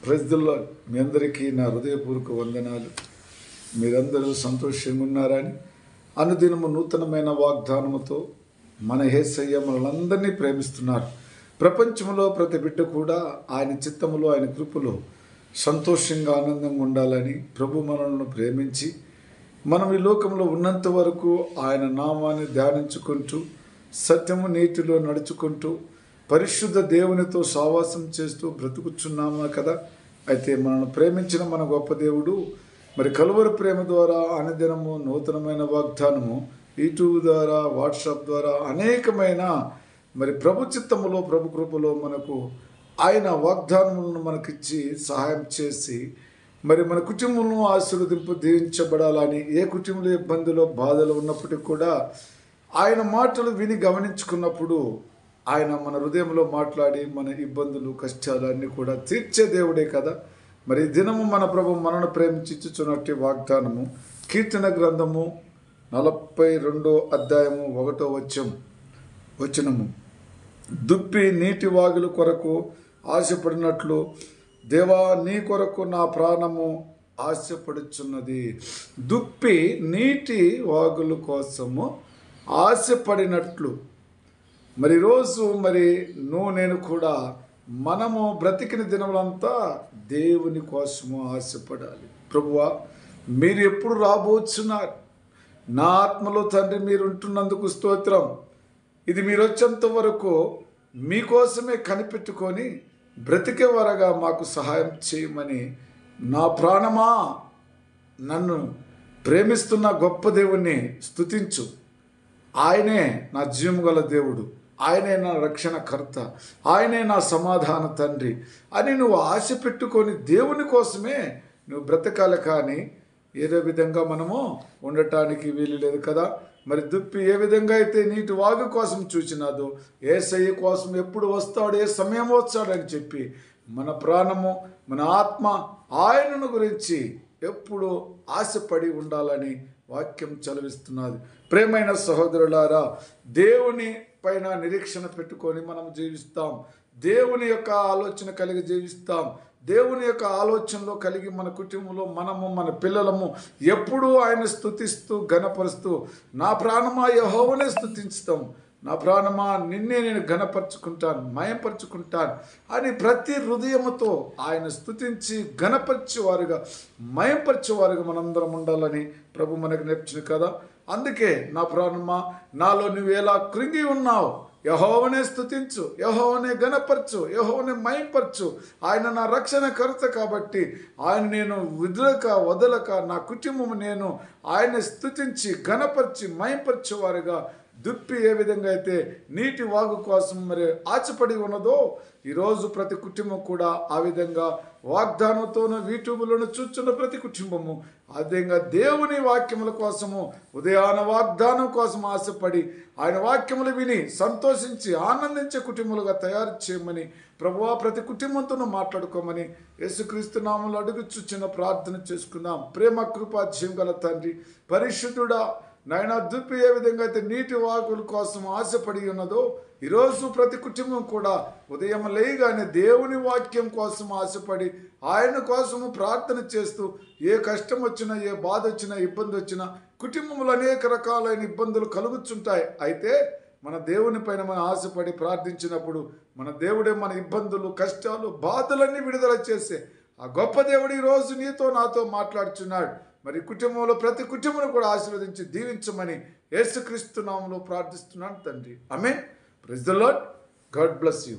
Praise the lord. మీ అందరికీ నా హృదయపూర్వక వందనాలు. మీరందరూ సంతోషంగా ఉన్నారని, అనుదినము నూతనమైన వాగ్దానముతో మన యేసయ్య మనలందరినీ ప్రేమిస్తున్నారు. ప్రపంచంలో ప్రతి బిడ్డ కూడా ఆయన చిత్తములో, ఆయన కృపలో సంతోషంగా, ఆనందంగా ఉండాలని ప్రభు మనల్ని ప్రేమించి, మనం ఈ లోకంలో ఉన్నంత వరకు ఆయన నామాన్ని ధ్యానించుకుంటూ, సత్యము నీతిలో నడుచుకుంటూ, పరిశుద్ధ దేవునితో సావాసం చేస్తూ బ్రతుకుచున్నాము కదా. అయితే మనల్ని ప్రేమించిన మన గొప్ప దేవుడు మరి కలువరి ప్రేమ ద్వారా అనుదినము నూతనమైన వాగ్దానము యూట్యూబ్ ద్వారా, వాట్సాప్ ద్వారా అనేకమైన మరి ప్రభు చిత్తములో, ప్రభు కృపలో మనకు ఆయన వాగ్దానములను మనకిచ్చి సహాయం చేసి మరి మన కుటుంబంలో ఆశీర్వదింపు దీవించబడాలని, ఏ కుటుంబంలో ఇబ్బందులు బాధలు ఉన్నప్పటికీ కూడా ఆయన మాటలు విని గమనించుకున్నప్పుడు ఆయన మన హృదయంలో మాట్లాడి మన ఇబ్బందులు, కష్టాలు అన్నీ కూడా తీర్చే దేవుడే కదా. మరి దినము మన ప్రభు మనను ప్రేమించుచున్నట్టు వాగ్దానము కీర్తన గ్రంథము 42 అధ్యాయము 1 వచనము. దుప్పి నీటి వాగుల కొరకు ఆశపడినట్లు దేవా నీ కొరకు నా ప్రాణము ఆశపడుచున్నది. దుప్పి నీటి వాగుల కోసము ఆశపడినట్లు మరి రోజు నేను కూడా మనము బ్రతికిన దినములంతా దేవుని కోసము ఆశపడాలి. ప్రభువా మీరు ఎప్పుడు రాబోతున్నారు? నా ఆత్మలో తండ్రి మీరు ఉంటున్నందుకు స్తోత్రం. ఇది మీరు వచ్చేంత వరకు మీకోసమే కనిపెట్టుకొని బ్రతికే వరగా మాకు సహాయం చేయమని, నా ప్రాణమా నన్ను ప్రేమిస్తున్న గొప్ప దేవుణ్ణి స్తుతించు. ఆయనే నా జీవం గల దేవుడు, ఆయనే నా రక్షణకర్త, ఆయనే నా సమాధాన తండ్రి అని నువ్వు ఆశ పెట్టుకొని దేవుని కోసమే నువ్వు బ్రతకాలి. కానీ ఏదో విధంగా మనము ఉండటానికి వీలు లేదు కదా. మరి దుప్పి ఏ విధంగా అయితే నీటి వాగు కోసం చూచినాదో, యేసయ్య కోసం ఎప్పుడు వస్తాడు, ఏ సమయం వస్తాడని చెప్పి మన ప్రాణము, మన ఆత్మ ఆయనను గురించి ఎప్పుడు ఆశపడి ఉండాలని వాక్యం చదివిస్తున్నది. ప్రేమైన సహోదరులారా, దేవుని పైన నిరీక్షణ పెట్టుకొని మనం జీవిస్తాం. దేవుని యొక్క ఆలోచన కలిగి జీవిస్తాం. దేవుని యొక్క ఆలోచనలో కలిగి మన కుటుంబంలో మనము, మన పిల్లలము ఎప్పుడూ ఆయన స్తుతిస్తూ ఘనపరుస్తూ, నా ప్రాణమా యెహోవానే స్తుతిస్తాం, నా ప్రాణమా నిన్నే నేను ఘనపరుచుకుంటాను, మయంపరుచుకుంటాను అని ప్రతి హృదయముతో ఆయన స్తుతించి ఘనపరిచేవారుగా, మయంపరిచేవారుగా మనందరం ఉండాలని ప్రభు మనకు నేర్చును కదా. అందుకే నా ప్రాణమా నాలో నువ్వు ఎలా కృంగి ఉన్నావు, యెహోవానే స్తుతించు, యెహోవానే ఘనపరచు, యెహోవానే మయంపరచు. ఆయన నా రక్షణకర్త కాబట్టి ఆయన నేను వదలక నా కుటుంబం నేను ఆయన స్తుతించి ఘనపరిచి మయంపరిచేవారుగా, దుప్పి ఏ విధంగా అయితే నీటి వాగు కోసం ఆశపడి ఉన్నదో, ఈరోజు ప్రతి కుటుంబం కూడా ఆ విధంగా వాగ్దానంతోనూ యూట్యూబ్లోనూ చూస్తున్న ప్రతి కుటుంబము ఆ విధంగా దేవుని వాక్యముల కోసము, ఉదయాన వాగ్దానం కోసం ఆశపడి ఆయన వాక్యములు విని సంతోషించి ఆనందించే కుటుంబాలుగా తయారు చేయమని ప్రభువా ప్రతి కుటుంబంతోనూ మాట్లాడుకోమని యేసుక్రీస్తు నామములో అడుగుచు చిన్న ప్రార్థన చేసుకుందాం. ప్రేమ కృపా జీవం గల తండ్రి, పరిశుద్ధుడా నాయన, దుప్పి ఏ విధంగా అయితే నీటి వాగుల కోసం ఆశపడి ఉన్నదో, ఈరోజు ప్రతి కుటుంబం కూడా ఉదయం లేయగానే దేవుని వాక్యం కోసం ఆశపడి ఆయన కోసము ప్రార్థన చేస్తూ, ఏ కష్టం వచ్చినా, ఏ బాధ వచ్చినా, ఇబ్బంది వచ్చినా, కుటుంబంలో అనేక రకాలైన ఇబ్బందులు కలుగుతుంటాయి. అయితే మన దేవుని పైన మనం ఆశపడి ప్రార్థించినప్పుడు మన దేవుడే మన ఇబ్బందులు, కష్టాలు, బాధలన్నీ విడుదల చేసే ఆ గొప్ప దేవుడు ఈరోజు నీతో నాతో మాట్లాడుచున్నాడు. మరి కుటుంబంలో ప్రతి కుటుంబం కూడా ఆశీర్వదించి దీవించమని యేసుక్రీస్తు నామములో ప్రార్థిస్తున్నాను తండ్రి. ఆమేన్. Praise the Lord. God bless you.